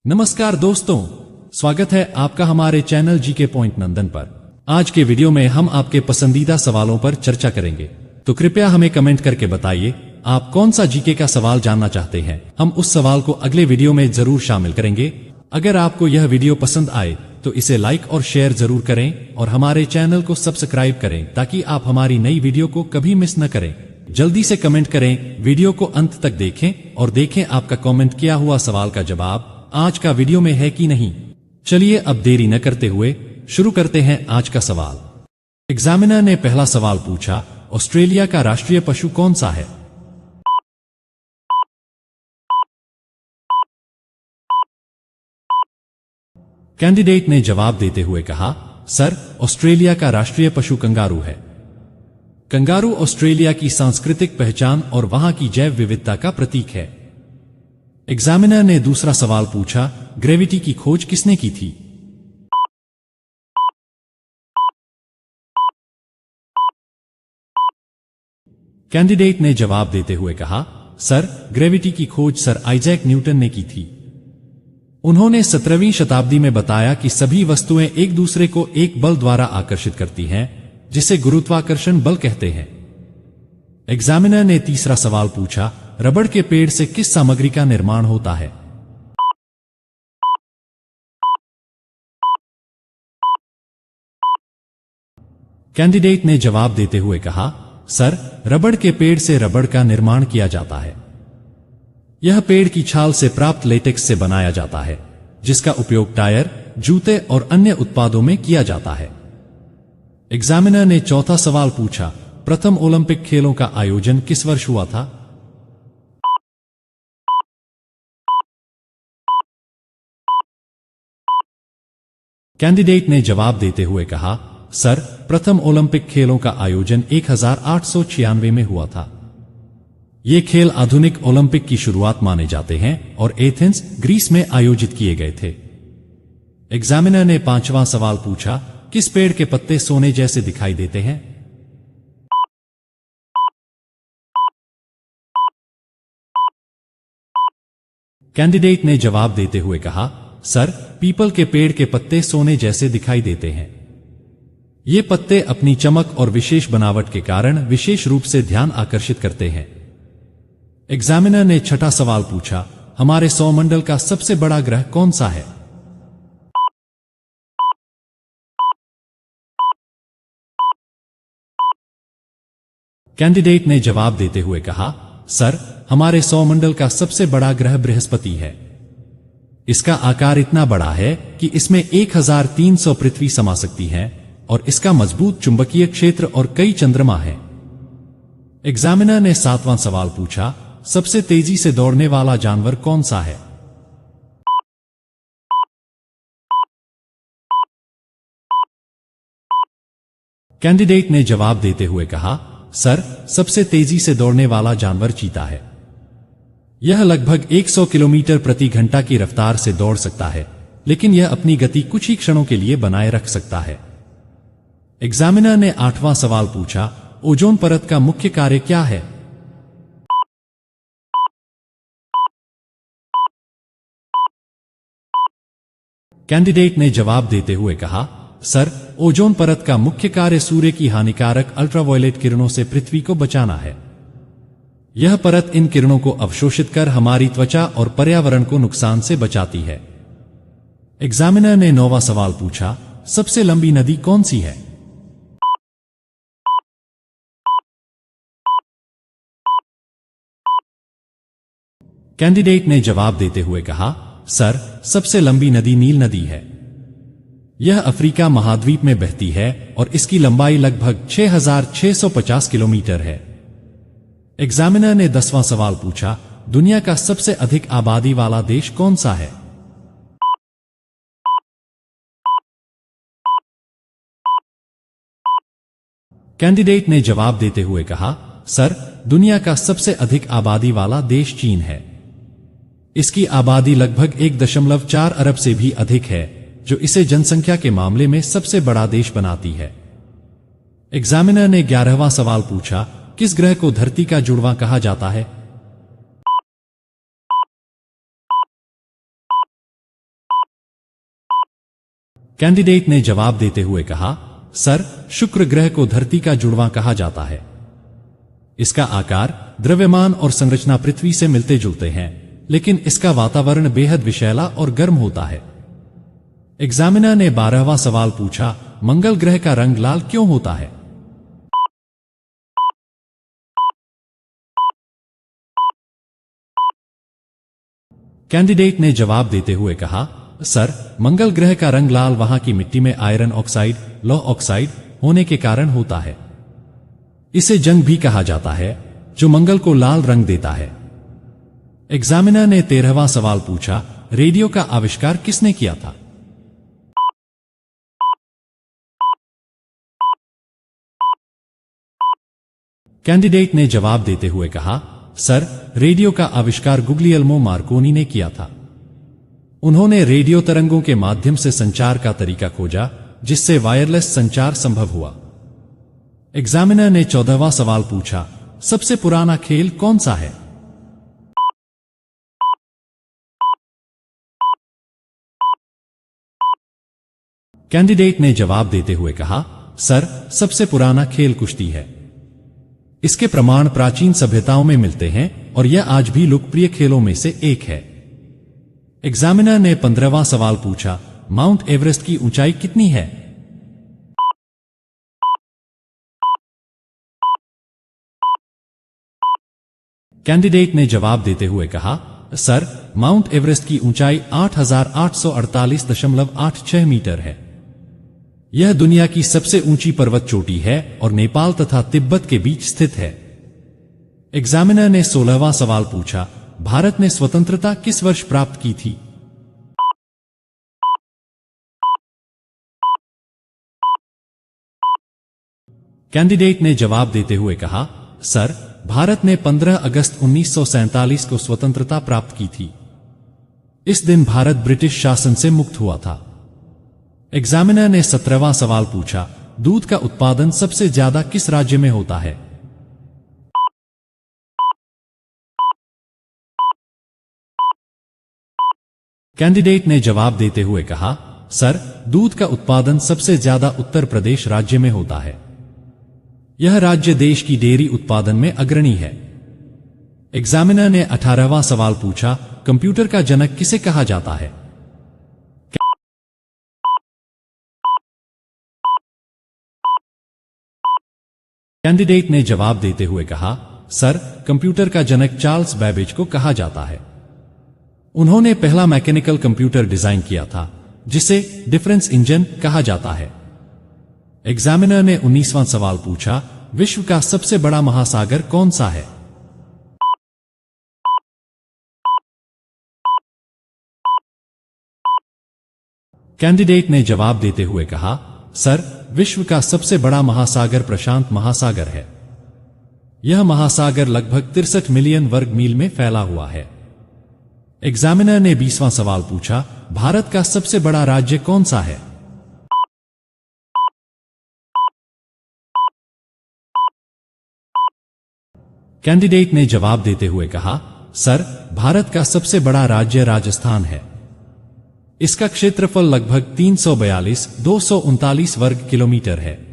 नमस्कार दोस्तों, स्वागत है आपका हमारे चैनल जीके पॉइंट नंदन पर। आज के वीडियो में हम आपके पसंदीदा सवालों पर चर्चा करेंगे, तो कृपया हमें कमेंट करके बताइए आप कौन सा जीके का सवाल जानना चाहते हैं। हम उस सवाल को अगले वीडियो में जरूर शामिल करेंगे। अगर आपको यह वीडियो पसंद आए तो इसे लाइक और शेयर जरूर करें और हमारे चैनल को सब्सक्राइब करें ताकि आप हमारी नई वीडियो को कभी मिस न करें। जल्दी से कमेंट करें, वीडियो को अंत तक देखें और देखें आपका कमेंट किया हुआ सवाल का जवाब आज का वीडियो में है कि नहीं। चलिए अब देरी न करते हुए शुरू करते हैं आज का सवाल। एग्जामिनर ने पहला सवाल पूछा, ऑस्ट्रेलिया का राष्ट्रीय पशु कौन सा है? कैंडिडेट ने जवाब देते हुए कहा, सर, ऑस्ट्रेलिया का राष्ट्रीय पशु कंगारू है। कंगारू ऑस्ट्रेलिया की सांस्कृतिक पहचान और वहां की जैव विविधता का प्रतीक है। एग्जामिनर ने दूसरा सवाल पूछा, ग्रेविटी की खोज किसने की थी? कैंडिडेट ने जवाब देते हुए कहा, सर, ग्रेविटी की खोज सर आइजैक न्यूटन ने की थी। उन्होंने 17वीं शताब्दी में बताया कि सभी वस्तुएं एक दूसरे को एक बल द्वारा आकर्षित करती हैं, जिसे गुरुत्वाकर्षण बल कहते हैं। एग्जामिनर ने तीसरा सवाल पूछा, रबड़ के पेड़ से किस सामग्री का निर्माण होता है? कैंडिडेट ने जवाब देते हुए कहा, सर, रबड़ के पेड़ से रबड़ का निर्माण किया जाता है। यह पेड़ की छाल से प्राप्त लेटेक्स से बनाया जाता है, जिसका उपयोग टायर, जूते और अन्य उत्पादों में किया जाता है। एग्जामिनर ने चौथा सवाल पूछा, प्रथम ओलंपिक खेलों का आयोजन किस वर्ष हुआ था? कैंडिडेट ने जवाब देते हुए कहा, सर, प्रथम ओलंपिक खेलों का आयोजन 1896 में हुआ था। ये खेल आधुनिक ओलंपिक की शुरुआत माने जाते हैं और एथेंस, ग्रीस में आयोजित किए गए थे। एग्जामिनर ने पांचवां सवाल पूछा, किस पेड़ के पत्ते सोने जैसे दिखाई देते हैं? कैंडिडेट ने जवाब देते हुए कहा, सर, पीपल के पेड़ के पत्ते सोने जैसे दिखाई देते हैं। ये पत्ते अपनी चमक और विशेष बनावट के कारण विशेष रूप से ध्यान आकर्षित करते हैं। एग्जामिनर ने छठा सवाल पूछा, हमारे सौरमंडल का सबसे बड़ा ग्रह कौन सा है? कैंडिडेट ने जवाब देते हुए कहा, सर, हमारे सौरमंडल का सबसे बड़ा ग्रह बृहस्पति है। इसका आकार इतना बड़ा है कि इसमें 1300 पृथ्वी समा सकती हैं और इसका मजबूत चुंबकीय क्षेत्र और कई चंद्रमा हैं। एग्जामिनर ने सातवां सवाल पूछा, सबसे तेजी से दौड़ने वाला जानवर कौन सा है? कैंडिडेट ने जवाब देते हुए कहा, सर, सबसे तेजी से दौड़ने वाला जानवर चीता है। यह लगभग 100 किलोमीटर प्रति घंटा की रफ्तार से दौड़ सकता है, लेकिन यह अपनी गति कुछ ही क्षणों के लिए बनाए रख सकता है। एग्जामिनर ने आठवां सवाल पूछा, ओजोन परत का मुख्य कार्य क्या है? कैंडिडेट ने जवाब देते हुए कहा, सर, ओजोन परत का मुख्य कार्य सूर्य की हानिकारक अल्ट्रावायलेट किरणों से पृथ्वी को बचाना है। यह परत इन किरणों को अवशोषित कर हमारी त्वचा और पर्यावरण को नुकसान से बचाती है। एग्जामिनर ने नौवां सवाल पूछा, सबसे लंबी नदी कौन सी है? कैंडिडेट ने जवाब देते हुए कहा, सर, सबसे लंबी नदी नील नदी है। यह अफ्रीका महाद्वीप में बहती है और इसकी लंबाई लगभग 6650 किलोमीटर है। एग्जामिनर ने 10वां सवाल पूछा, दुनिया का सबसे अधिक आबादी वाला देश कौन सा है? कैंडिडेट ने जवाब देते हुए कहा, सर, दुनिया का सबसे अधिक आबादी वाला देश चीन है। इसकी आबादी लगभग 1.4 अरब से भी अधिक है, जो इसे जनसंख्या के मामले में सबसे बड़ा देश बनाती है। एग्जामिनर ने 11वां सवाल पूछा, किस ग्रह को धरती का जुड़वां कहा जाता है? कैंडिडेट ने जवाब देते हुए कहा, सर, शुक्र ग्रह को धरती का जुड़वां कहा जाता है। इसका आकार, द्रव्यमान और संरचना पृथ्वी से मिलते जुलते हैं, लेकिन इसका वातावरण बेहद विषैला और गर्म होता है। एग्जामिनर ने 12वां सवाल पूछा, मंगल ग्रह का रंग लाल क्यों होता है? कैंडिडेट ने जवाब देते हुए कहा, सर, मंगल ग्रह का रंग लाल वहां की मिट्टी में आयरन ऑक्साइड, लौह ऑक्साइड होने के कारण होता है। इसे जंग भी कहा जाता है, जो मंगल को लाल रंग देता है। एग्जामिनर ने 13वां सवाल पूछा, रेडियो का आविष्कार किसने किया था? कैंडिडेट ने जवाब देते हुए कहा, सर, रेडियो का आविष्कार गुग्लियल्मो मार्कोनी ने किया था। उन्होंने रेडियो तरंगों के माध्यम से संचार का तरीका खोजा, जिससे वायरलेस संचार संभव हुआ। एग्जामिनर ने 14वां सवाल पूछा, सबसे पुराना खेल कौन सा है? कैंडिडेट ने जवाब देते हुए कहा, सर, सबसे पुराना खेल कुश्ती है। इसके प्रमाण प्राचीन सभ्यताओं में मिलते हैं और यह आज भी लोकप्रिय खेलों में से एक है। एग्जामिनर ने 15वां सवाल पूछा, माउंट एवरेस्ट की ऊंचाई कितनी है? कैंडिडेट ने जवाब देते हुए कहा, सर, माउंट एवरेस्ट की ऊंचाई 8,848.86 मीटर है। यह दुनिया की सबसे ऊंची पर्वत चोटी है और नेपाल तथा तिब्बत के बीच स्थित है। एग्जामिनर ने 16वां सवाल पूछा, भारत ने स्वतंत्रता किस वर्ष प्राप्त की थी? कैंडिडेट ने जवाब देते हुए कहा, सर, भारत ने 15 अगस्त 1947 को स्वतंत्रता प्राप्त की थी। इस दिन भारत ब्रिटिश शासन से मुक्त हुआ था। एग्जामिनर ने 17वां सवाल पूछा, दूध का उत्पादन सबसे ज्यादा किस राज्य में होता है? कैंडिडेट ने जवाब देते हुए कहा, सर, दूध का उत्पादन सबसे ज्यादा उत्तर प्रदेश राज्य में होता है। यह राज्य देश की डेयरी उत्पादन में अग्रणी है। एग्जामिनर ने 18वां सवाल पूछा, कंप्यूटर का जनक किसे कहा जाता है? कैंडिडेट ने जवाब देते हुए कहा, सर, कंप्यूटर का जनक चार्ल्स बैबेज को कहा जाता है। उन्होंने पहला मैकेनिकल कंप्यूटर डिजाइन किया था, जिसे डिफरेंस इंजन कहा जाता है। एग्जामिनर ने 19वां सवाल पूछा, विश्व का सबसे बड़ा महासागर कौन सा है? कैंडिडेट ने जवाब देते हुए कहा, सर, विश्व का सबसे बड़ा महासागर प्रशांत महासागर है। यह महासागर लगभग 63 मिलियन वर्ग मील में फैला हुआ है। एग्जामिनर ने 20वां सवाल पूछा, भारत का सबसे बड़ा राज्य कौन सा है? कैंडिडेट ने जवाब देते हुए कहा, सर, भारत का सबसे बड़ा राज्य राजस्थान है। इसका क्षेत्रफल लगभग 342,239 वर्ग किलोमीटर है।